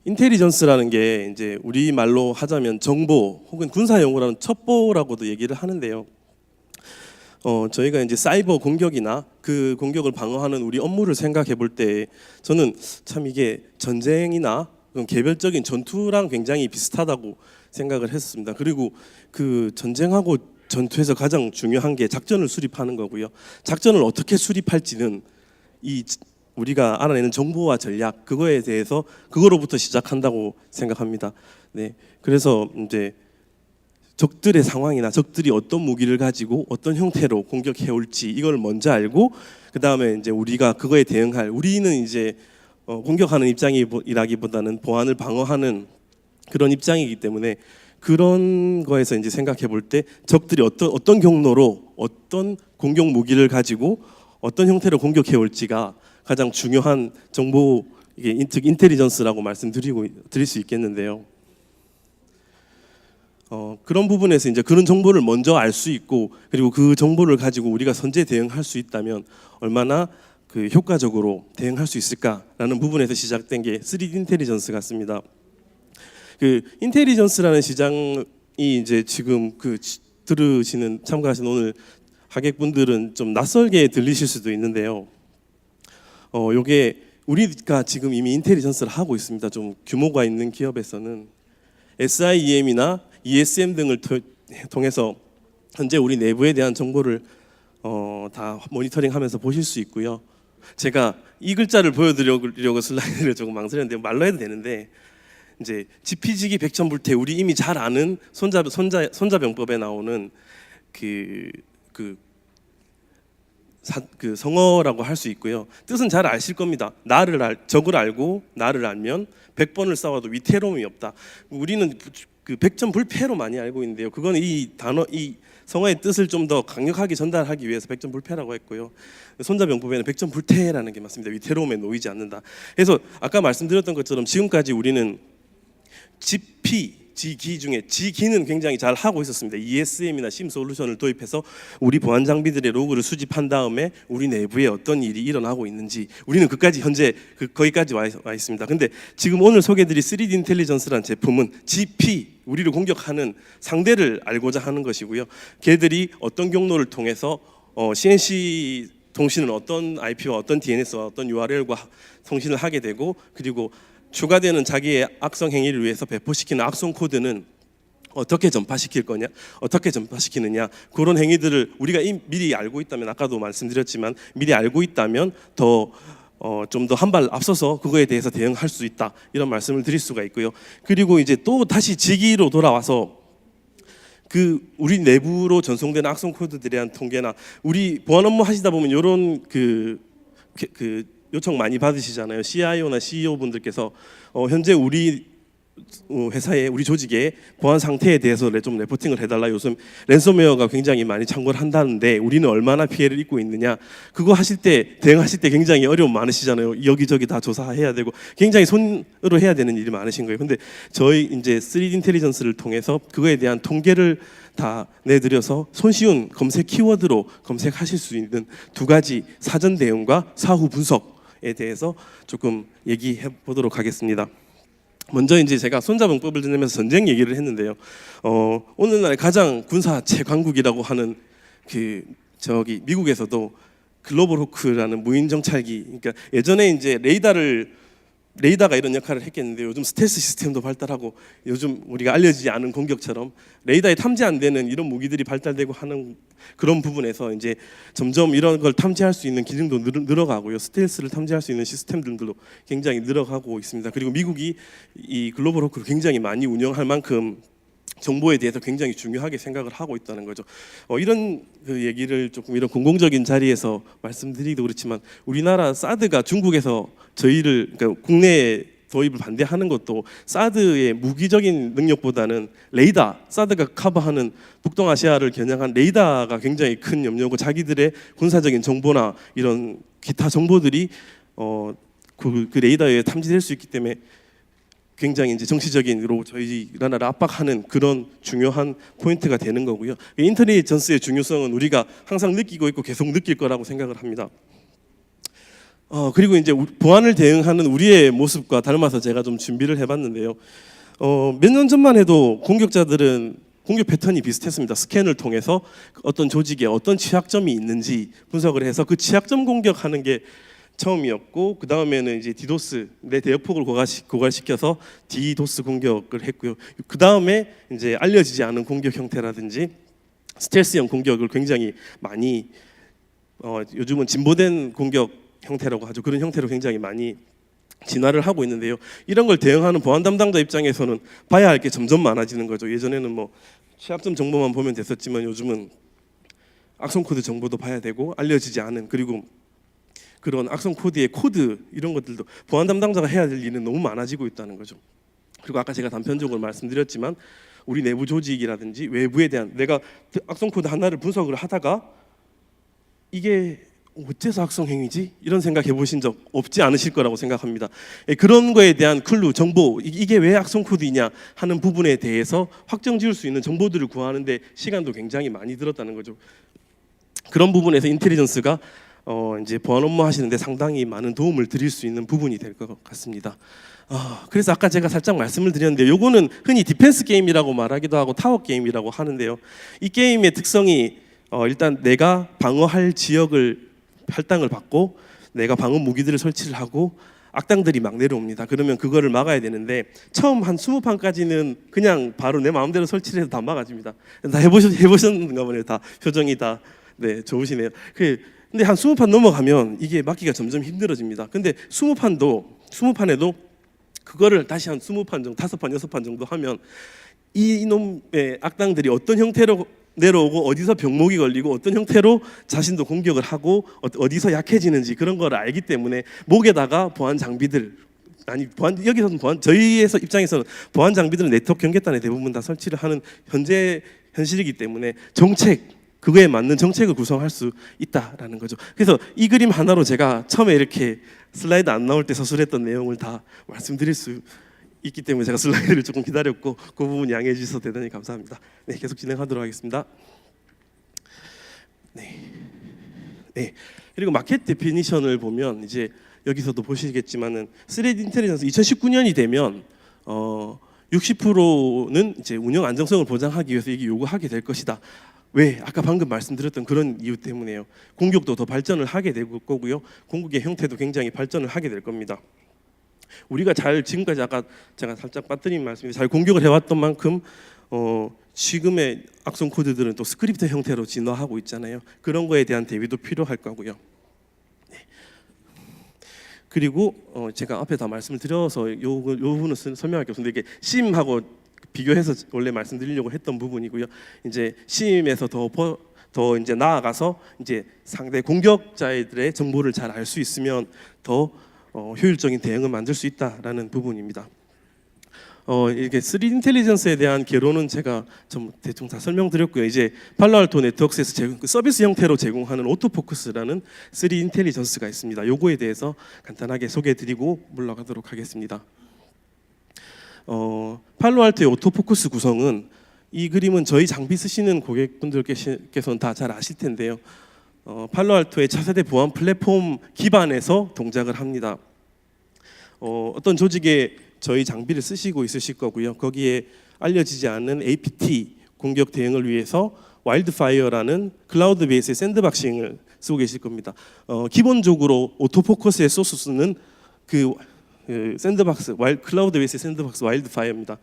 인텔리전스라는 게 이제 우리 말로 하자면 정보 혹은 군사 용어라는 첩보라고도 얘기를 하는데요. 저희가 이제 사이버 공격이나 그 공격을 방어하는 우리 업무를 생각해 볼 때 저는 참 이게 전쟁이나 개별적인 전투랑 굉장히 비슷하다고 생각을 했습니다. 그리고 그 전쟁하고 전투에서 가장 중요한 게 작전을 수립하는 거고요. 작전을 어떻게 수립할지는 이 우리가 알아내는 정보와 전략 그거에 대해서 그거로부터 시작한다고 생각합니다. 네, 그래서 이제 적들의 상황이나 적들이 어떤 무기를 가지고 어떤 형태로 공격해 올지 이걸 먼저 알고 그 다음에 이제 우리가 그거에 대응할 우리는 이제 공격하는 입장이라기보다는 보안을 방어하는 그런 입장이기 때문에 그런 거에서 이제 생각해 볼 때 적들이 어떤 경로로 어떤 공격 무기를 가지고 어떤 형태로 공격해 올지가 가장 중요한 정보 이게 즉 인텔리전스라고 드릴 수 있겠는데요. 그런 부분에서 이제 그런 정보를 먼저 알 수 있고 그리고 그 정보를 가지고 우리가 선제 대응할 수 있다면 얼마나 그 효과적으로 대응할 수 있을까라는 부분에서 시작된 게 3D 인텔리전스 같습니다. 그 인텔리전스라는 시장이 이제 지금 참가하신 오늘 하객분들은 좀 낯설게 들리실 수도 있는데요. 요게 우리가 지금 이미 인텔리전스를 하고 있습니다. 좀 규모가 있는 기업에서는 SIEM이나 ESM 등을 통해서 현재 우리 내부에 대한 정보를 다 모니터링하면서 보실 수 있고요. 제가 이 글자를 보여드리려고 슬라이드를 조금 망설였는데 말로 해도 되는데 이제 지피지기 백전불태 우리 이미 잘 아는 손자병법에 나오는 그 성어라고 할 수 있고요. 뜻은 잘 아실 겁니다. 적을 알고 나를 알면 100번을 싸워도 위태로움이 없다. 우리는 그 백전불패로 많이 알고 있는데요. 그건 이 성어의 뜻을 좀 더 강력하게 전달하기 위해서 백전불패라고 했고요. 손자병법에는 백전불태라는 게 맞습니다. 위태로움에 놓이지 않는다. 그래서 아까 말씀드렸던 것처럼 지금까지 우리는 지기 중에 지기는 굉장히 잘 하고 있었습니다. ESM이나 SIEM 솔루션을 도입해서 우리 보안 장비들의 로그를 수집한 다음에 우리 내부에 어떤 일이 일어나고 있는지 우리는 현재 거기까지 와 있습니다. 근데 지금 오늘 소개해드릴 3D 인텔리전스라는 제품은 GP 우리를 공격하는 상대를 알고자 하는 것이고요. 걔들이 어떤 경로를 통해서 CNC 통신은 어떤 IP와 어떤 DNS와 어떤 URL과 통신을 하게 되고 그리고 추가되는 자기의 악성 행위를 위해서 배포시키는 악성 코드는 어떻게 전파시키느냐 그런 행위들을 우리가 미리 알고 있다면 아까도 말씀드렸지만 미리 알고 있다면 좀 더 한 발 앞서서 그거에 대해서 대응할 수 있다 이런 말씀을 드릴 수가 있고요. 그리고 이제 또 다시 지기로 돌아와서 우리 내부로 전송되는 악성 코드들에 대한 통계나 우리 보안 업무 하시다 보면 이런 요청 많이 받으시잖아요. CIO나 CEO 분들께서 현재 우리 회사에 우리 조직의 보안 상태에 대해서 좀 레포팅을 해달라. 요즘 랜섬웨어가 굉장히 많이 창궐 한다는데 우리는 얼마나 피해를 입고 있느냐. 그거 대응하실 때 굉장히 어려움 많으시잖아요. 여기저기 다 조사해야 되고 굉장히 손으로 해야 되는 일이 많으신 거예요. 근데 저희 이제 3D 인텔리전스를 통해서 그거에 대한 통계를 다 내드려서 손쉬운 검색 키워드로 검색하실 수 있는 두 가지 사전 대응과 사후 분석에 대해서 조금 얘기해 보도록 하겠습니다. 먼저 이제 제가 손자병법을 들으면서 전쟁 얘기를 했는데요. 오늘날 가장 군사 최강국이라고 하는 미국에서도 글로벌 호크라는 무인 정찰기. 그러니까 예전에 이제 레이더가 이런 역할을 했겠는데 요즘 스텔스 시스템도 발달하고 요즘 우리가 알려지지 않은 공격처럼 레이더에 탐지 안 되는 이런 무기들이 발달되고 하는 그런 부분에서 이제 점점 이런 걸 탐지할 수 있는 기능도 늘어가고요. 스텔스를 탐지할 수 있는 시스템들도 굉장히 늘어가고 있습니다. 그리고 미국이 이 글로벌 호크를 굉장히 많이 운영할 만큼 정보에 대해서 굉장히 중요하게 생각을 하고 있다는 거죠. 이런 얘기를 조금 이런 공공적인 자리에서 말씀드리기도 그렇지만 우리나라 사드가 중국에서 그러니까 국내에 도입을 반대하는 것도 사드의 무기적인 능력보다는 사드가 커버하는 북동아시아를 겨냥한 레이더가 굉장히 큰 염려고 자기들의 군사적인 정보나 이런 기타 정보들이 그 레이더에 탐지될 수 있기 때문에 굉장히 이제 정치적인으로 저희 나라를 압박하는 그런 중요한 포인트가 되는 거고요. 인텔리전스의 중요성은 우리가 항상 느끼고 있고 계속 느낄 거라고 생각을 합니다. 그리고 이제 보안을 대응하는 우리의 모습과 닮아서 제가 좀 준비를 해봤는데요. 몇 년 전만 해도 공격자들은 공격 패턴이 비슷했습니다. 스캔을 통해서 어떤 조직에 어떤 취약점이 있는지 분석을 해서 그 취약점 공격하는 게 처음이었고, 그 다음에는 이제 디도스, 내 대역폭을 고갈시켜서 디도스 공격을 했고요. 그 다음에 이제 알려지지 않은 공격 형태라든지 스텔스형 공격을 굉장히 많이 요즘은 진보된 공격 형태라고 하죠. 그런 형태로 굉장히 많이 진화를 하고 있는데요. 이런 걸 대응하는 보안 담당자 입장에서는 봐야 할 게 점점 많아지는 거죠. 예전에는 뭐 취약점 정보만 보면 됐었지만 요즘은 악성 코드 정보도 봐야 되고, 알려지지 않은, 그리고 그런 악성 코드의 코드 이런 것들도 보안 담당자가 해야 될 일은 너무 많아지고 있다는 거죠. 그리고 아까 제가 단편적으로 말씀드렸지만 우리 내부 조직이라든지 외부에 대한, 내가 악성 코드 하나를 분석을 하다가 이게 어째서 악성 행위지? 이런 생각해 보신 적 없지 않으실 거라고 생각합니다. 그런 거에 대한 클루, 정보, 이게 왜 악성 코드이냐 하는 부분에 대해서 확정 지을 수 있는 정보들을 구하는데 시간도 굉장히 많이 들었다는 거죠. 그런 부분에서 인텔리전스가 이제 보안 업무 하시는데 상당히 많은 도움을 드릴 수 있는 부분이 될 것 같습니다. 그래서 아까 제가 살짝 말씀을 드렸는데, 요거는 흔히 디펜스 게임이라고 말하기도 하고 타워 게임이라고 하는데요. 이 게임의 특성이 일단 내가 방어할 지역을 할당을 받고 내가 방어 무기들을 설치를 하고 악당들이 막 내려옵니다. 그러면 그거를 막아야 되는데 처음 한 20판까지는 그냥 바로 내 마음대로 설치를 해서 다 막아집니다. 다 해보셨는가 보네요. 다 표정이 다 네, 좋으시네요. 근데 한 20판 넘어가면 이게 막기가 점점 힘들어집니다. 근데 20판에도 그거를 다시 한 20판 정도, 5판, 6판 정도 하면 이놈의 악당들이 어떤 형태로 내려오고 어디서 병목이 걸리고 어떤 형태로 자신도 공격을 하고 어디서 약해지는지 그런 걸 알기 때문에 목에다가 보안 장비들, 여기서는 저희에서 입장에서는 보안 장비들은 네트워크 경계단에 대부분 다 설치를 하는 현실이기 때문에 그거에 맞는 정책을 구성할 수 있다라는 거죠. 그래서 이 그림 하나로 제가 처음에 이렇게 슬라이드 안 나올 때 서술했던 내용을 다 말씀드릴 수 있기 때문에 제가 슬라이드를 조금 기다렸고, 그 부분 양해해 주셔서 대단히 감사합니다. 네, 계속 진행하도록 하겠습니다. 네. 그리고 마켓 데피니션을 보면 이제 여기서도 보시겠지만은 3D 인텔리전스 2019년이 되면 60%는 이제 운영 안정성을 보장하기 위해서 이게 요구하게 될 것이다. 왜? 아까 방금 말씀드렸던 그런 이유 때문에요. 공격도 더 발전을 하게 될 거고요. 공격의 형태도 굉장히 발전을 하게 될 겁니다. 우리가 지금까지 아까 제가 살짝 빠뜨린 말씀이 잘 공격을 해왔던 만큼 지금의 악성 코드들은 또 스크립트 형태로 진화하고 있잖아요. 그런 거에 대한 대비도 필요할 거고요. 네. 그리고 제가 앞에 다 말씀을 드려서 요 부분은 설명할 게 없는데, 이게 심하고 비교해서 원래 말씀드리려고 했던 부분이고요. 이제 심에서 더 이제 나아가서 이제 상대 공격자들의 정보를 잘 알 수 있으면 더 효율적인 대응을 만들 수 있다라는 부분입니다. 이렇게 3D 인텔리전스에 대한 개론은 제가 좀 대충 다 설명드렸고요. 이제 팔로알토 네트워크스에서 서비스 형태로 제공하는 오토포커스라는 3D 인텔리전스가 있습니다. 요거에 대해서 간단하게 소개해드리고 물러가도록 하겠습니다. 팔로알토의 오토포커스 구성은, 이 그림은 저희 장비 쓰시는 고객분들께서는 다 잘 아실 텐데요. 팔로알토의 차세대 보안 플랫폼 기반에서 동작을 합니다. 어떤 조직에 저희 장비를 쓰시고 있으실 거고요. 거기에 알려지지 않는 APT 공격 대응을 위해서 와일드파이어라는 클라우드 베이스의 샌드박싱을 쓰고 계실 겁니다. 기본적으로 오토포커스의 소스는 그 샌드박스, 클라우드 베이스의 샌드박스 와일드파이어입니다.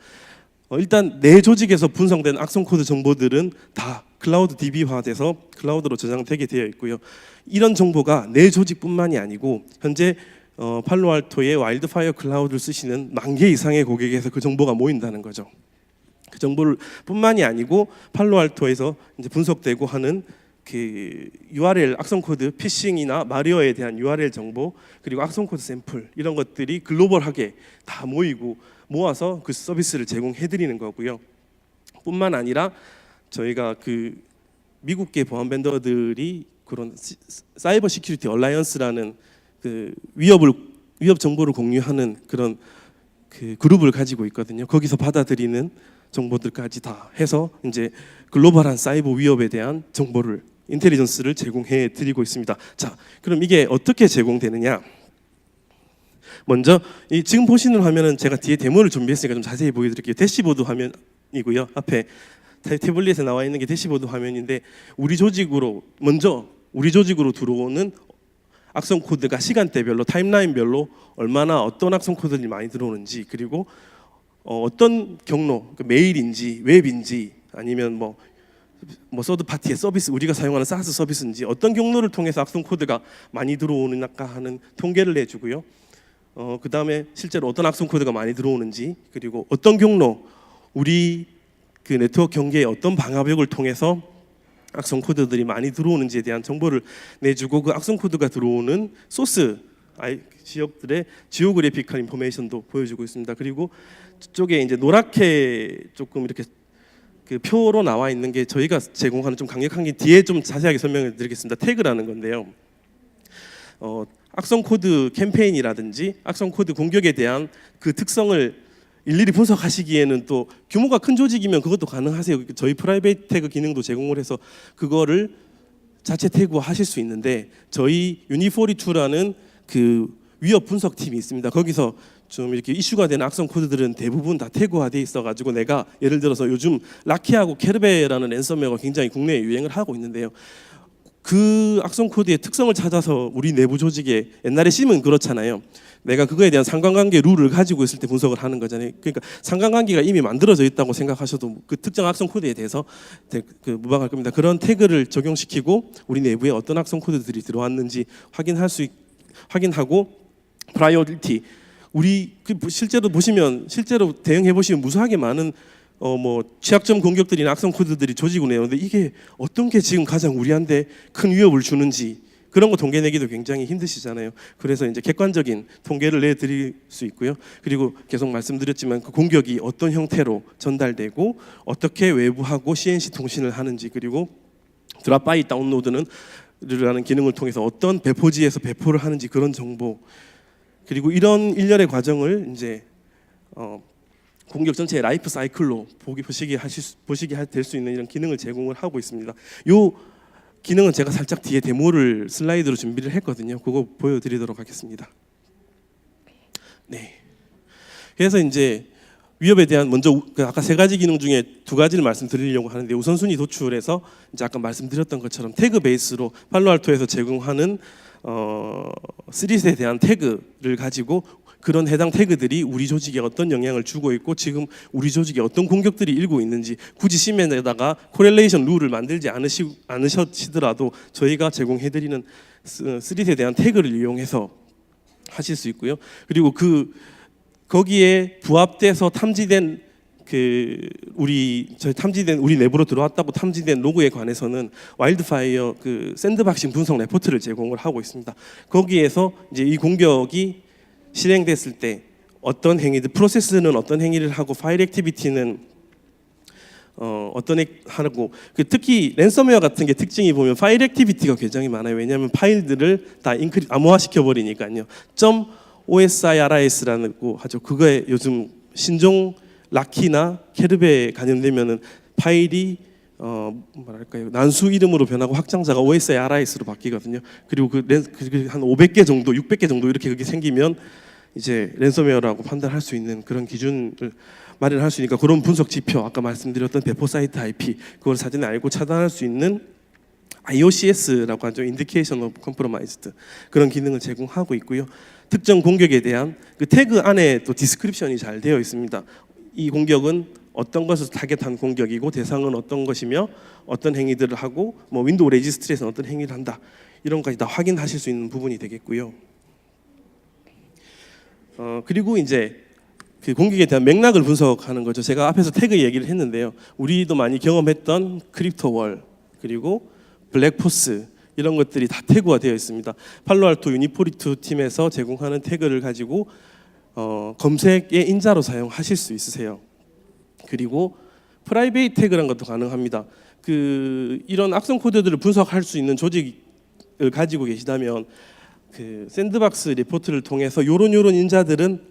일단 내 조직에서 분석된 악성 코드 정보들은 다 클라우드 DB화돼서 클라우드로 저장되게 되어 있고요. 이런 정보가 내 조직뿐만이 아니고 현재 팔로알토의 와일드파이어 클라우드를 쓰시는 10,000개 이상의 고객에서 그 정보가 모인다는 거죠. 그 정보를 뿐만이 아니고 팔로알토에서 이제 분석되고 하는 그 URL 악성 코드, 피싱이나 마리어에 대한 URL 정보, 그리고 악성 코드 샘플, 이런 것들이 글로벌하게 다 모아서 그 서비스를 제공해 드리는 거고요. 뿐만 아니라 저희가 그 미국계 보안 벤더들이 그런 사이버 시큐리티 얼라이언스라는 그 위협 정보를 공유하는 그런 그 그룹을 가지고 있거든요. 거기서 받아들이는 정보들까지 다 해서 이제 글로벌한 사이버 위협에 대한 정보를, 인텔리전스를 제공해 드리고 있습니다. 자, 그럼 이게 어떻게 제공되느냐? 먼저 지금 보시는 화면은 제가 뒤에 데모를 준비했으니까 좀 자세히 보여드릴게요. 대시보드 화면이고요. 앞에 태블릿에 나와 있는 게 대시보드 화면인데 우리 조직으로 들어오는 악성 코드가 시간대별로 타임라인별로 얼마나 어떤 악성 코드들이 많이 들어오는지, 그리고 어떤 경로, 메일인지 웹인지 아니면 뭐 서드 파티의 서비스, 우리가 사용하는 사스 서비스인지 어떤 경로를 통해서 악성 코드가 많이 들어오는가 하는 통계를 내주고요. 그 다음에 실제로 어떤 악성 코드가 많이 들어오는지, 그리고 어떤 경로, 우리 그 네트워크 경계의 어떤 방화벽을 통해서 악성 코드들이 많이 들어오는지에 대한 정보를 내주고, 그 악성 코드가 들어오는 소스 지역들의 지오그래피컬 인포메이션도 보여주고 있습니다. 그리고 저쪽에 이제 노랗게 조금 이렇게 그 표로 나와 있는 게 저희가 제공하는 좀 강력한 게 뒤에 좀 자세하게 설명을 드리겠습니다. 태그라는 건데요. 악성 코드 캠페인이라든지 악성 코드 공격에 대한 그 특성을 일일이 분석하시기에는 또 규모가 큰 조직이면 그것도 가능하세요. 저희 프라이빗 태그 기능도 제공을 해서 그거를 자체 태그화하실 수 있는데, 저희 유니42라는 그 위협 분석 팀이 있습니다. 거기서 좀 이렇게 이슈가 되는 악성 코드들은 대부분 다 태그화돼 있어가지고, 내가 예를 들어서 요즘 라키하고 케르베라는 랜섬웨어가 굉장히 국내에 유행을 하고 있는데요. 그 악성 코드의 특성을 찾아서 우리 내부 조직에, 옛날에 심은 그렇잖아요. 내가 그거에 대한 상관관계 룰을 가지고 있을 때 분석을 하는 거잖아요. 그러니까 상관관계가 이미 만들어져 있다고 생각하셔도 그 특정 악성 코드에 대해서 무방할 겁니다. 그런 태그를 적용시키고 우리 내부에 어떤 악성 코드들이 들어왔는지 확인하고, 프라이오리티, 우리 실제로 대응해 보시면 무수하게 많은 취약점 공격들이나 악성 코드들이 조직으로 내오는데, 이게 어떤 게 지금 가장 우리한테 큰 위협을 주는지 그런 거 통계 내기도 굉장히 힘드시잖아요. 그래서 이제 객관적인 통계를 내드릴 수 있고요. 그리고 계속 말씀드렸지만 그 공격이 어떤 형태로 전달되고 어떻게 외부하고 CNC 통신을 하는지, 그리고 드랍 바이 다운로드는 라는 기능을 통해서 어떤 배포지에서 배포를 하는지 그런 정보, 그리고 이런 일련의 과정을 이제 공격 전체의 라이프 사이클로 보시게 될 수 있는 이런 기능을 제공을 하고 있습니다. 요 기능은 제가 살짝 뒤에 데모를 슬라이드로 준비를 했거든요. 그거 보여드리도록 하겠습니다. 네. 그래서 이제 위협에 대한 먼저 아까 세 가지 기능 중에 두 가지를 말씀드리려고 하는데, 우선순위 도출해서 이제 아까 말씀드렸던 것처럼 태그 베이스로 팔로알토에서 제공하는 3셋에 대한 태그를 가지고 그런 해당 태그들이 우리 조직에 어떤 영향을 주고 있고 지금 우리 조직에 어떤 공격들이 일고 있는지, 굳이 시멘에다가 코렐레이션 룰을 만들지 않으시더라도 저희가 제공해드리는 3셋에 대한 태그를 이용해서 하실 수 있고요. 그리고 거기에 부합돼서 탐지된 우리 내부로 들어왔다고 탐지된 로그에 관해서는 와일드파이어 샌드박싱 분석 레포트를 제공을 하고 있습니다. 거기에서 이제 이 공격이 실행됐을 때 어떤 행위들, 프로세스는 어떤 행위를 하고 파일 액티비티는 하고, 특히 랜섬웨어 같은 게 특징이 보면 파일 액티비티가 굉장히 많아요. 왜냐하면 파일들을 다 암호화 시켜버리니까요. .osiras라는 거 하죠. 그거에 요즘 신종 라키나 케르베에 감염되면은 파일이 난수 이름으로 변하고 확장자가 OSIRIS로 바뀌거든요. 그리고 한 500개 정도, 600개 정도 이렇게 그게 생기면 이제 랜섬웨어라고 판단할 수 있는 그런 기준을 마련할 수 있으니까, 그런 분석 지표, 아까 말씀드렸던 배포 사이트 IP 그걸 사전에 알고 차단할 수 있는 IOCS라고 하죠. Indication of Compromised, 그런 기능을 제공하고 있고요. 특정 공격에 대한 그 태그 안에 또 디스크립션이 잘 되어 있습니다. 이 공격은 어떤 것을 타겟한 공격이고 대상은 어떤 것이며 어떤 행위들을 하고 윈도우 레지스트리에서는 어떤 행위를 한다, 이런 것까지 다 확인하실 수 있는 부분이 되겠고요. 그리고 이제 그 공격에 대한 맥락을 분석하는 거죠. 제가 앞에서 태그 얘기를 했는데요. 우리도 많이 경험했던 크립토월, 그리고 블랙포스, 이런 것들이 다 태그화 되어 있습니다. 팔로알토 유니42 팀에서 제공하는 태그를 가지고 검색의 인자로 사용하실 수 있으세요. 그리고 프라이베이트 태그라는 것도 가능합니다. 이런 악성 코드들을 분석할 수 있는 조직을 가지고 계시다면 샌드박스 리포트를 통해서 요런 인자들은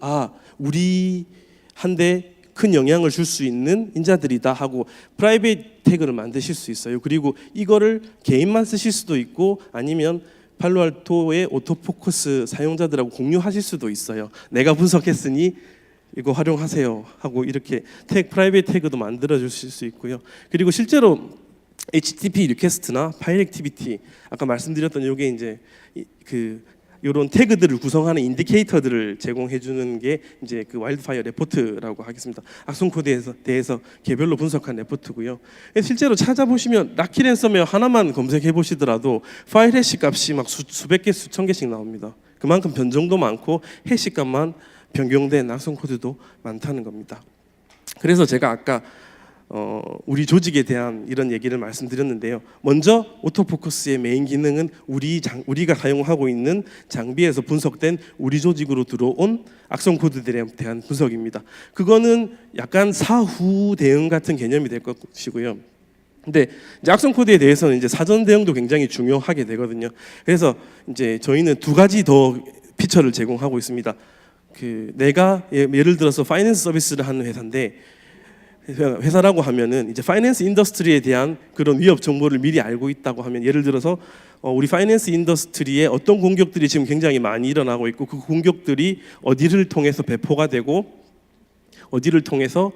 우리한테 큰 영향을 줄 수 있는 인자들이다 하고 프라이베이트 태그를 만드실 수 있어요. 그리고 이거를 개인만 쓰실 수도 있고, 아니면 팔로알토의 오토포커스 사용자들하고 공유하실 수도 있어요. 내가 분석했으니 이거 활용하세요 하고 이렇게 프라이빗 태그도 만들어 주실 수 있고요. 그리고 실제로 HTTP 리퀘스트나 파일 액티비티 아까 말씀드렸던 요게 이제 이런 태그들을 구성하는 인디케이터들을 제공해 주는 게 이제 그 와일드파이어 레포트라고 하겠습니다. 악성 코드에 대해서 개별로 분석한 레포트고요. 실제로 찾아보시면 락키 랜섬웨어 하나만 검색해 보시더라도 파일 해시 값이 막 수백 개, 수천 개씩 나옵니다. 그만큼 변종도 많고 해시 값만 변경된 악성 코드도 많다는 겁니다. 그래서 제가 아까 우리 조직에 대한 이런 얘기를 말씀드렸는데요. 먼저 오토포커스의 메인 기능은 우리가 사용하고 있는 장비에서 분석된 우리 조직으로 들어온 악성 코드들에 대한 분석입니다. 그거는 약간 사후 대응 같은 개념이 될 것이고요. 근데 이제 악성 코드에 대해서는 이제 사전 대응도 굉장히 중요하게 되거든요. 그래서 이제 저희는 두 가지 더 피처를 제공하고 있습니다. 내가 예를 들어서 파이낸스 서비스를 하는 회사라고 하면은 이제 파이낸스 인더스트리에 대한 그런 위협 정보를 미리 알고 있다고 하면 예를 들어서 우리 파이낸스 인더스트리에 어떤 공격들이 지금 굉장히 많이 일어나고 있고 그 공격들이 어디를 통해서 배포가 되고 어디를 통해서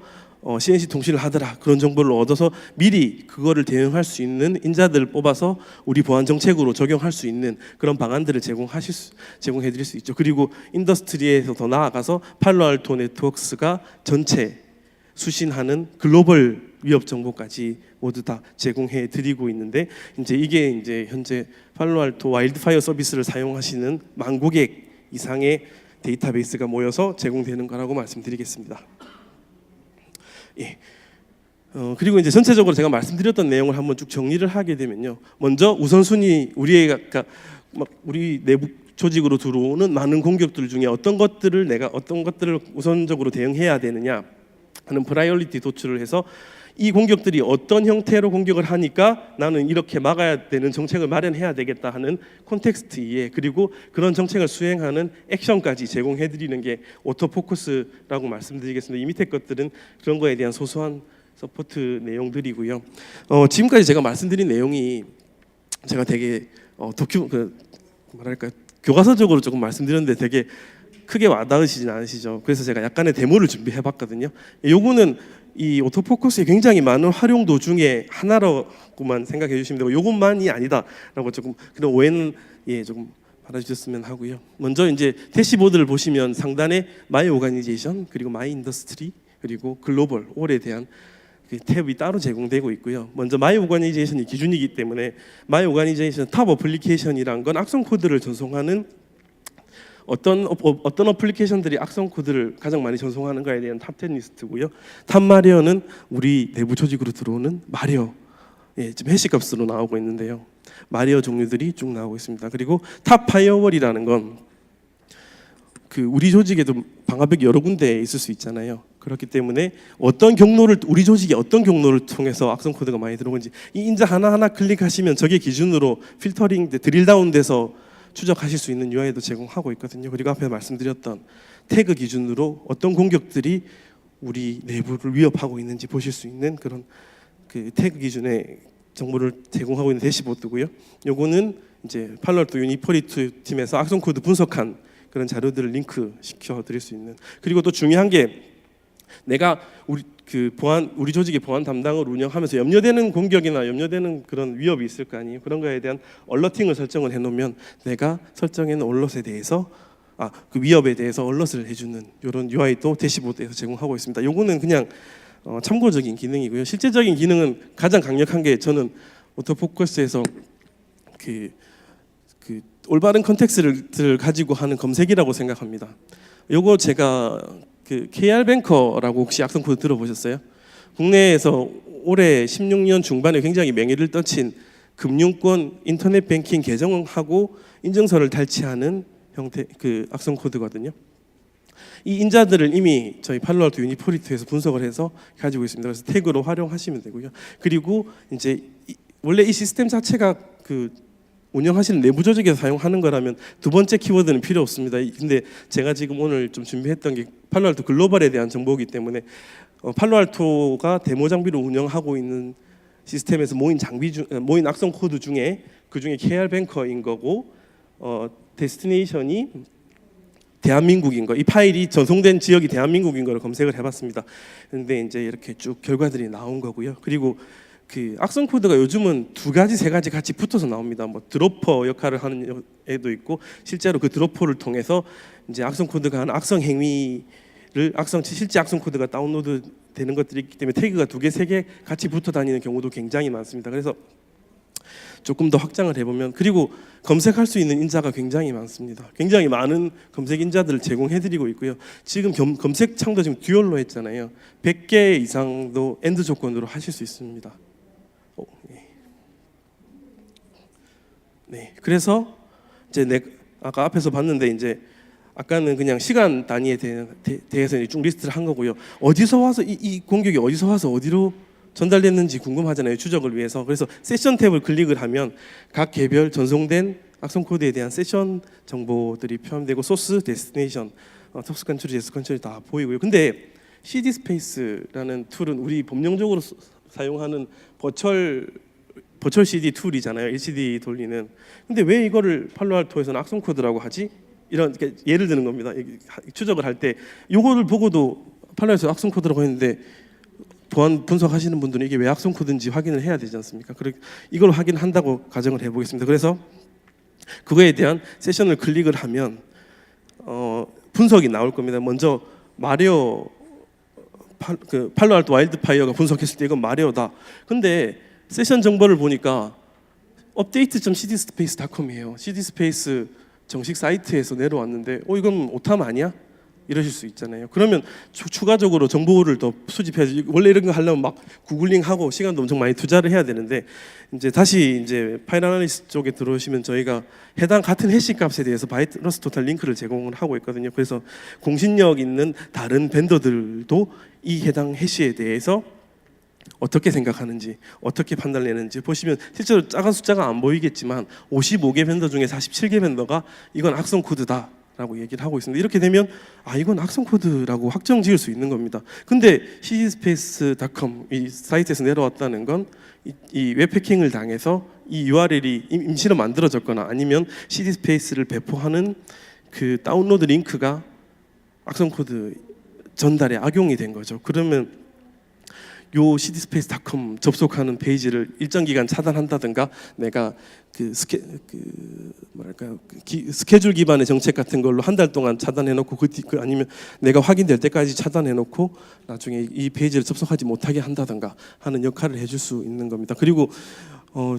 CNC 통신을 하더라 그런 정보를 얻어서 미리 그거를 대응할 수 있는 인자들을 뽑아서 우리 보안 정책으로 적용할 수 있는 그런 방안들을 제공해 드릴 수 있죠. 그리고 인더스트리에서 더 나아가서 팔로알토 네트워크스가 전체 수신하는 글로벌 위협 정보까지 모두 다 제공해 드리고 있는데 이게 이제 현재 팔로알토 와일드파이어 서비스를 사용하시는 10,000고객 이상의 데이터베이스가 모여서 제공되는 거라고 말씀드리겠습니다. 예. 그리고 이제 전체적으로 제가 말씀드렸던 내용을 한번 쭉 정리를 하게 되면요. 먼저 우선순위 우리 내부 조직으로 들어오는 많은 공격들 중에 어떤 것들을 우선적으로 대응해야 되느냐 하는 프라이어리티 도출을 해서 이 공격들이 어떤 형태로 공격을 하니까 나는 이렇게 막아야 되는 정책을 마련해야 되겠다 하는 콘텍스트 이해 그리고 그런 정책을 수행하는 액션까지 제공해 드리는 게 오토포커스라고 말씀드리겠습니다. 이 밑에 것들은 그런 거에 대한 소소한 서포트 내용들이고요. 지금까지 제가 말씀드린 내용이 제가 되게 교과서적으로 조금 말씀드렸는데 되게 크게 와닿으시진 않으시죠. 그래서 제가 약간의 데모를 준비해 봤거든요. 요거는 이 오토포커스의 굉장히 많은 활용도 중에 하나라고만 생각해 주시면 되고 요것만이 아니다라고 조금 그런 오해는 조금 받아주셨으면 하고요. 먼저 이제 대시보드를 보시면 상단에 마이 오가니제이션 그리고 마이 인더스트리 그리고 글로벌 올에 대한 그 탭이 따로 제공되고 있고요. 먼저 마이 오가니제이션이 기준이기 때문에 마이 오가니제이션 탑 어플리케이션이란 건 악성 코드를 전송하는 어떤 어플리케이션들이 악성 코드를 가장 많이 전송하는가에 대한 탑 10 리스트고요. 탑 마리어는 우리 내부 조직으로 들어오는 마리어 지금 해시 값으로 나오고 있는데요. 마리어 종류들이 쭉 나오고 있습니다. 그리고 탑 파이어월이라는 건 우리 조직에도 방화벽이 여러 군데 있을 수 있잖아요. 그렇기 때문에 우리 조직이 어떤 경로를 통해서 악성 코드가 많이 들어오는지 이 인자 하나하나 클릭하시면 저게 기준으로 필터링 드릴다운돼서 추적하실 수 있는 UI도 제공하고 있거든요. 그리고 앞에 말씀드렸던 태그 기준으로 어떤 공격들이 우리 내부를 위협하고 있는지 보실 수 있는 그런 태그 기준의 정보를 제공하고 있는 대시보드고요. 요거는 이제 팔로알토 유니포리티 팀에서 악성 코드 분석한 그런 자료들을 링크 시켜 드릴 수 있는 그리고 또 중요한 게 내가 우리 조직의 보안 담당을 운영하면서 염려되는 공격이나 염려되는 그런 위협이 있을 거 아니에요. 그런 거에 대한 얼러팅을 설정을 해놓으면 내가 설정해놓은 얼럿에 대해서 그 위협에 대해서 얼럿을 해주는 이런 UI도 대시보드에서 제공하고 있습니다. 요거는 그냥 참고적인 기능이고요. 실제적인 기능은 가장 강력한 게 저는 오토포커스에서 올바른 컨텍스트를 가지고 하는 검색이라고 생각합니다. 요거 제가 KR뱅커라고 혹시 악성 코드 들어보셨어요? 국내에서 올해 16년 중반에 굉장히 명예를 떨친 금융권 인터넷 뱅킹 계정하고 인증서를 달치하는 형태 악성 코드거든요. 이 인자들을 이미 저희 팔로알토 유니포리티에서 분석을 해서 가지고 있습니다. 그래서 태그로 활용하시면 되고요. 그리고 이제 원래 이 시스템 자체가 운영하시는 내부 조직에서 사용하는 거라면 두 번째 키워드는 필요 없습니다. 근데 제가 지금 오늘 좀 준비했던 게 팔로알토 글로벌에 대한 정보이기 때문에 팔로알토가 데모 장비로 운영하고 있는 시스템에서 모인 악성 코드 중에 그중에 KR뱅커인 거고 데스티네이션이 대한민국인 거, 이 파일이 전송된 지역이 대한민국인 거를 검색을 해봤습니다. 근데 이제 이렇게 쭉 결과들이 나온 거고요. 그리고 그 악성 코드가 요즘은 두 가지, 세 가지 같이 붙어서 나옵니다. 뭐 드로퍼 역할을 하는 애도 있고, 실제로 그 드로퍼를 통해서 이제 악성 코드가 하는 악성 행위를 실제 악성 코드가 다운로드 되는 것들이 있기 때문에 태그가 두 개, 세 개 같이 붙어 다니는 경우도 굉장히 많습니다. 그래서 조금 더 확장을 해보면, 그리고 검색할 수 있는 인자가 굉장히 많습니다. 굉장히 많은 검색 인자들을 제공해드리고 있고요. 지금 검색창도 지금 듀얼로 했잖아요. 100개 이상도 엔드 조건으로 하실 수 있습니다. 네. 그래서 이제 아까 앞에서 봤는데, 이제 아까는 그냥 시간 단위에 대해서 쭉 리스트를 한 거고요. 어디서 와서 이 공격이 어디서 와서 어디로 전달됐는지 궁금하잖아요, 추적을 위해서. 그래서 세션 탭을 클릭을 하면 각 개별 전송된 악성 코드에 대한 세션 정보들이 포함되고, 소스, 데스티네이션, 톱스 컨트롤, 제스 컨트롤이 다 보이고요. 근데 CD 스페이스라는 툴은 우리 법령적으로 사용하는 버추얼 CD 툴이잖아요, LCD 돌리는. 근데 왜 이거를 팔로알토에서는 악성 코드라고 하지? 이런 예를 드는 겁니다. 추적을 할 때 이거를 보고도 팔로알토에서 악성 코드라고 했는데, 보안 분석하시는 분들은 이게 왜 악성 코드인지 확인을 해야 되지 않습니까? 이걸 확인한다고 가정을 해보겠습니다. 그래서 그거에 대한 세션을 클릭을 하면 분석이 나올 겁니다. 먼저 팔로알토 와일드파이어가 분석했을 때 이건 마리오다. 근데 세션 정보를 보니까 update.cdspace.com이에요. cdspace 정식 사이트에서 내려왔는데 이건 오탐 아니야? 이러실 수 있잖아요. 그러면 추가적으로 정보를 더 수집해야지. 원래 이런 거 하려면 막 구글링하고 시간도 엄청 많이 투자를 해야 되는데, 이제 다시 이제 파일 아나리시스 쪽에 들어오시면 저희가 해당 같은 해시 값에 대해서 바이러스 토탈 링크를 제공을 하고 있거든요. 그래서 공신력 있는 다른 벤더들도 이 해당 해시에 대해서 어떻게 생각하는지, 어떻게 판단내는지 보시면 실제로 작은 숫자가 안 보이겠지만 55개 벤더 중에 47개 벤더가 이건 악성 코드다 라고 얘기를 하고 있습니다. 이렇게 되면 이건 악성 코드라고 확정 지을 수 있는 겁니다. 근데 cdspace.com 이 사이트에서 내려왔다는 건 이 웹해킹을 당해서 이 URL이 임시로 만들어졌거나 아니면 cdspace를 배포하는 그 다운로드 링크가 악성 코드 전달에 악용이 된 거죠. 그러면 요 cdspace.com 접속하는 페이지를 일정 기간 차단한다든가, 내가 스케줄 기반의 정책 같은 걸로 한 달 동안 차단해놓고 아니면 내가 확인될 때까지 차단해놓고 나중에 이 페이지를 접속하지 못하게 한다든가 하는 역할을 해줄 수 있는 겁니다. 그리고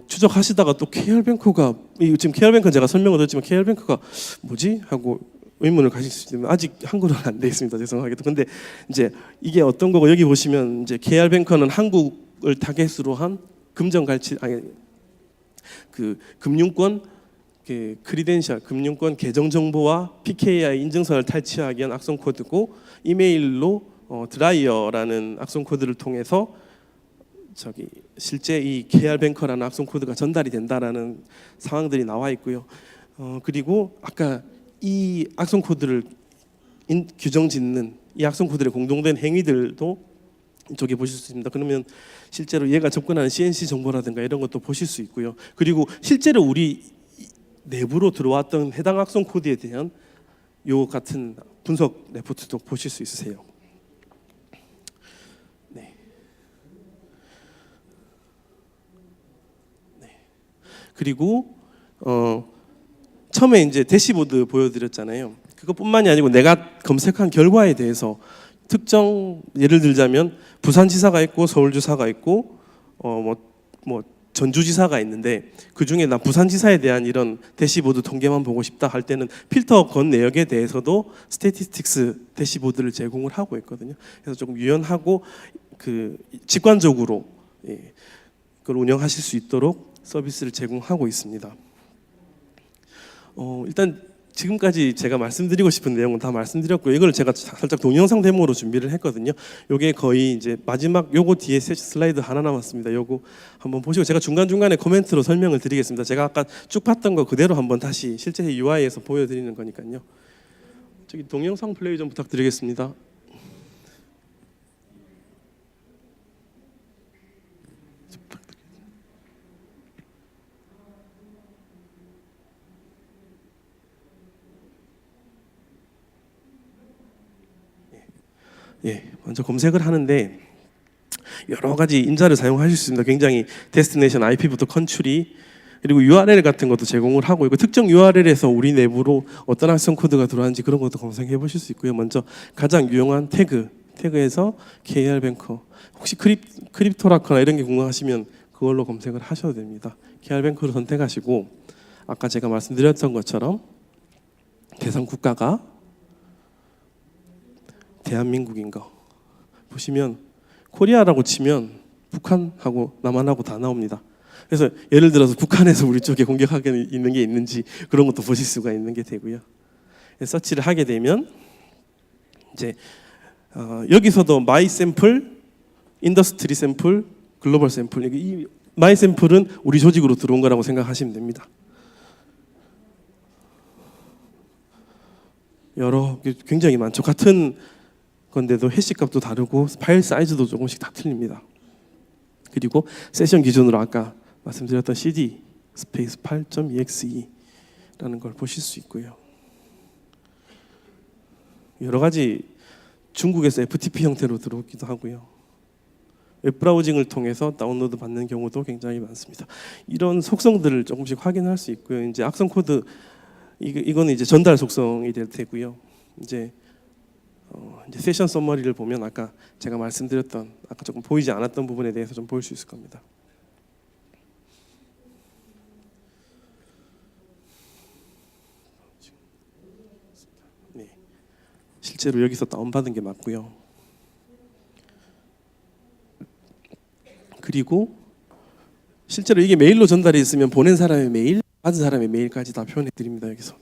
추적하시다가 또 KR뱅커가, 지금 KR뱅커는 제가 설명을 드렸지만 KR뱅커가 뭐지? 하고 의문을 가질 수 있으면 아직 한글화는 안 돼 있습니다. 죄송하게도. 근데 이제 이게 어떤 거고, 여기 보시면 이제 KR뱅커는 한국을 타겟으로 한 금융권 크리덴셜, 금융권 계정 정보와 PKI 인증서를 탈취하기 위한 악성 코드고, 이메일로 드라이어라는 악성 코드를 통해서 실제 이 KR뱅커라는 악성 코드가 전달이 된다라는 상황들이 나와 있고요. 그리고 아까 이 악성 코드를 규정 짓는 이 악성 코드의 공동된 행위들도 이쪽에 보실 수 있습니다. 그러면 실제로 얘가 접근하는 CNC 정보라든가 이런 것도 보실 수 있고요. 그리고 실제로 우리 내부로 들어왔던 해당 악성 코드에 대한 요 같은 분석 레포트도 보실 수 있으세요. 네. 그리고 처음에 이제 대시보드 보여드렸잖아요. 그것뿐만이 아니고 내가 검색한 결과에 대해서 특정, 예를 들자면 부산지사가 있고 서울지사가 있고 전주지사가 있는데, 그 중에 나 부산지사에 대한 이런 대시보드 통계만 보고 싶다 할 때는 필터 건 내역에 대해서도 스태티스틱스 대시보드를 제공을 하고 있거든요. 그래서 조금 유연하고 직관적으로 그걸 운영하실 수 있도록 서비스를 제공하고 있습니다. 일단 지금까지 제가 말씀드리고 싶은 내용은 다 말씀드렸고요. 이걸 제가 살짝 동영상 데모로 준비를 했거든요. 요게 거의 이제 마지막 요거 뒤에 슬라이드 하나 남았습니다. 요거 한번 보시고 제가 중간중간에 코멘트로 설명을 드리겠습니다. 제가 아까 쭉 봤던 거 그대로 한번 다시 실제 UI에서 보여드리는 거니까요. 저기 동영상 플레이 좀 부탁드리겠습니다. 먼저 검색을 하는데 여러 가지 인자를 사용하실 수 있습니다. 굉장히 데스티네이션 IP부터 컨트리 그리고 URL 같은 것도 제공을 하고 있고 특정 URL에서 우리 내부로 어떤 악성 코드가 들어왔는지 그런 것도 검색해 보실 수 있고요. 먼저 가장 유용한 태그에서 KR뱅커 혹시 크립토라커나 이런 게 궁금하시면 그걸로 검색을 하셔도 됩니다. KR뱅커를 선택하시고 아까 제가 말씀드렸던 것처럼 대상 국가가 대한민국인 거 보시면 코리아라고 치면 북한하고 남한하고 다 나옵니다. 그래서 예를 들어서 북한에서 우리 쪽에 공격하게 있는 게 있는지 그런 것도 보실 수가 있는 게 되고요. 서치를 하게 되면 이제 여기서도 마이 샘플, 인더스트리 샘플, 글로벌 샘플 이 마이 샘플은 우리 조직으로 들어온 거라고 생각하시면 됩니다. 여러 굉장히 많죠. 같은 건데도 해시값도 다르고 파일 사이즈도 조금씩 다 틀립니다. 그리고 세션 기준으로 아까 말씀드렸던 cd 스페이스 8.exe라는 걸 보실 수 있고요. 여러 가지 중국에서 FTP 형태로 들어오기도 하고요. 웹브라우징을 통해서 다운로드 받는 경우도 굉장히 많습니다. 이런 속성들을 조금씩 확인할 수 있고요. 이제 악성 코드 이거는 이제 전달 속성이 될 테고요. 이제 세션 서머리를 보면 아까 제가 말씀드렸던 아까 조금 보이지 않았던 부분에 대해서 좀 보일 수 있을 겁니다. 네, 실제로 여기서 다운받은 게 맞고요. 그리고 실제로 이게 메일로 전달이 있으면 보낸 사람의 메일, 받은 사람의 메일까지 다 표현해 드립니다. 여기서.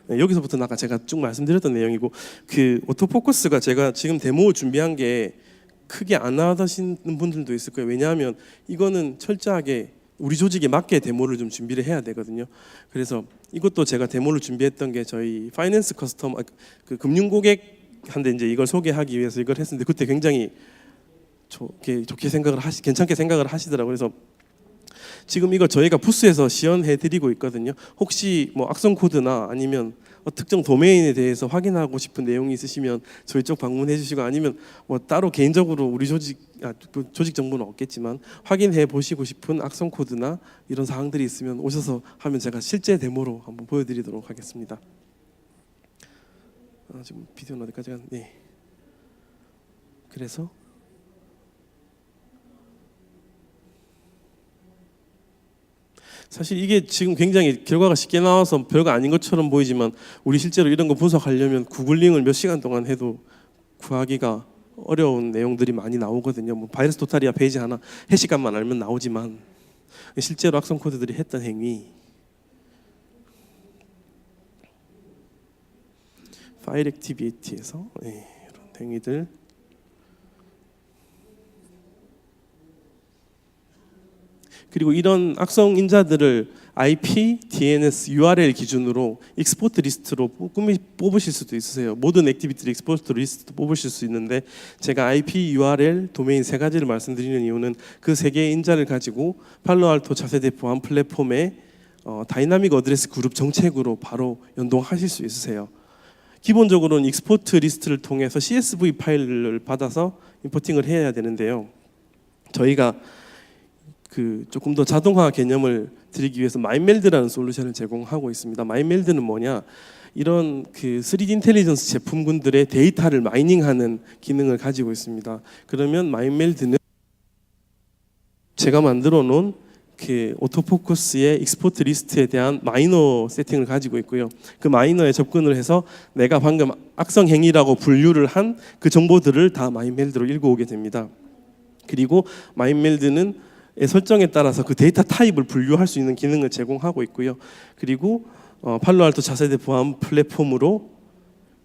여기서부터는 아까 제가 쭉 말씀드렸던 내용이고 그 오토포커스가 제가 지금 데모 준비한 게 크게 안 와닿으시는 분들도 있을 거예요. 왜냐하면 이거는 철저하게 우리 조직에 맞게 데모를 좀 준비를 해야 되거든요. 그래서 이것도 제가 데모를 준비했던 게 저희 파이낸스 커스텀 그 금융 고객한테 이제 이걸 소개하기 위해서 이걸 했었는데 그때 굉장히 좋게 괜찮게 생각을 하시더라고요. 그래서 지금 이거 저희가 부스에서 시연해 드리고 있거든요. 혹시 뭐 악성 코드나 아니면 특정 도메인에 대해서 확인하고 싶은 내용이 있으시면 저희 쪽 방문해 주시고 아니면 뭐 따로 개인적으로 우리 조직 정보는 없겠지만 확인해 보시고 싶은 악성 코드나 이런 사항들이 있으면 오셔서 하면 제가 실제 데모로 한번 보여드리도록 하겠습니다. 지금 비디오는 어디까지 갔? 네. 그래서 사실 이게 지금 굉장히 결과가 쉽게 나와서 별거 아닌 것처럼 보이지만 우리 실제로 이런 거 분석하려면 구글링을 몇 시간 동안 해도 구하기가 어려운 내용들이 많이 나오거든요. 뭐 바이러스 토탈이야 페이지 하나 해시값만 알면 나오지만 실제로 악성 코드들이 했던 행위, 파일 액티비티에서 이런 행위들. 그리고 이런 악성 인자들을 IP, DNS, URL 기준으로 익스포트 리스트로 뽑으실 수도 있으세요. 모든 액티비티를 익스포트 리스트로 뽑으실 수 있는데 제가 IP, URL, 도메인 세 가지를 말씀드리는 이유는 그 세 개의 인자를 가지고 팔로알토 차세대 보안 플랫폼의 다이나믹 어드레스 그룹 정책으로 바로 연동하실 수 있으세요. 기본적으로는 익스포트 리스트를 통해서 CSV 파일을 받아서 임포팅을 해야 되는데요. 저희가 조금 더 자동화 개념을 드리기 위해서 마인멜드라는 솔루션을 제공하고 있습니다. 마인멜드는 뭐냐? 이런 3D 인텔리전스 제품군들의 데이터를 마이닝하는 기능을 가지고 있습니다. 그러면 마인멜드는 제가 만들어 놓은 오토포커스의 익스포트 리스트에 대한 마이너 세팅을 가지고 있고요. 그 마이너에 접근을 해서 내가 방금 악성 행위라고 분류를 한 그 정보들을 다 마인멜드로 읽어오게 됩니다. 그리고 마인멜드는 설정에 따라서 그 데이터 타입을 분류할 수 있는 기능을 제공하고 있고요. 그리고 팔로알토 차세대 보안 플랫폼으로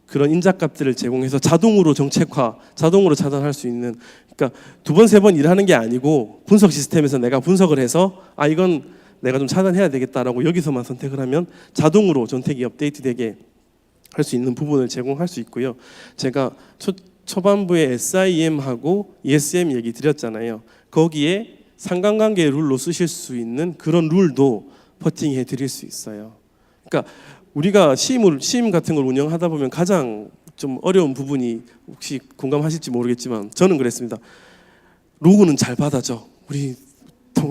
그런 인자값들을 제공해서 자동으로 정책화, 자동으로 차단할 수 있는, 그러니까 두 번, 세 번 일하는 게 아니고 분석 시스템에서 내가 분석을 해서 이건 내가 좀 차단해야 되겠다라고 여기서만 선택을 하면 자동으로 전택이 업데이트되게 할 수 있는 부분을 제공할 수 있고요. 제가 초반부에 SIEM하고 ESM 얘기 드렸잖아요. 거기에 상관관계 룰로 쓰실 수 있는 그런 룰도 퍼팅해 드릴 수 있어요. 그러니까 우리가 시임 같은 걸 운영하다 보면 가장 좀 어려운 부분이, 혹시 공감하실지 모르겠지만 저는 그랬습니다. 로그는 잘 받아줘. 우리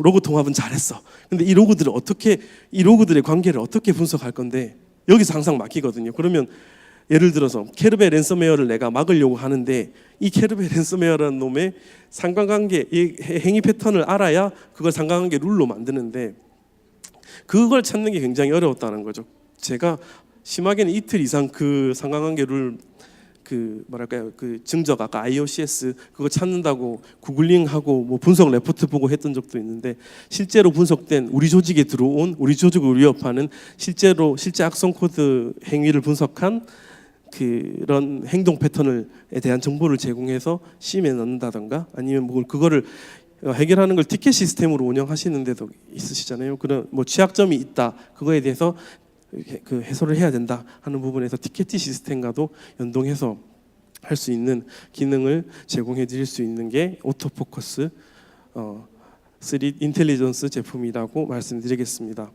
로그 통합은 잘했어. 근데 이 로그들의 관계를 어떻게 분석할 건데, 여기서 항상 막히거든요. 그러면 예를 들어서 캐르베 랜섬웨어를 내가 막으려고 하는데, 이 캐르베 랜섬웨어라는 놈의 상관관계, 이 행위 패턴을 알아야 그걸 상관관계 룰로 만드는데, 그걸 찾는 게 굉장히 어려웠다는 거죠. 제가 심하게는 이틀 이상 그 상관관계 룰 그 증적, 아까 IOCS 그거 찾는다고 구글링하고 뭐 분석 레포트 보고 했던 적도 있는데, 실제로 분석된 우리 조직에 들어온, 우리 조직을 위협하는 실제 악성 코드 행위를 분석한 그런 행동 패턴에 대한 정보를 제공해서 심에 넣는다던가, 아니면 그거를 해결하는 걸 티켓 시스템으로 운영하시는 데도 있으시잖아요. 그런 뭐 취약점이 있다, 그거에 대해서 그 해소를 해야 된다 하는 부분에서 티켓팅 시스템과도 연동해서 할 수 있는 기능을 제공해 드릴 수 있는 게 오토포커스 3 인텔리전스 제품이라고 말씀드리겠습니다.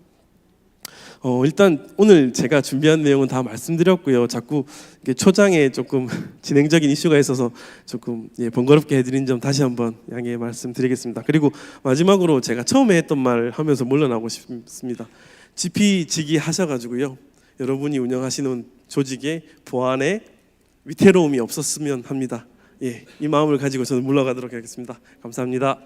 일단 오늘 제가 준비한 내용은 다 말씀드렸고요. 자꾸 초장에 조금 진행적인 이슈가 있어서 조금 번거롭게 해드린 점 다시 한번 양해 말씀드리겠습니다. 그리고 마지막으로 제가 처음에 했던 말 하면서 물러나고 싶습니다. 지피지기 하셔가지고요, 여러분이 운영하시는 조직의 보안에 위태로움이 없었으면 합니다. 이 마음을 가지고 저는 물러가도록 하겠습니다. 감사합니다.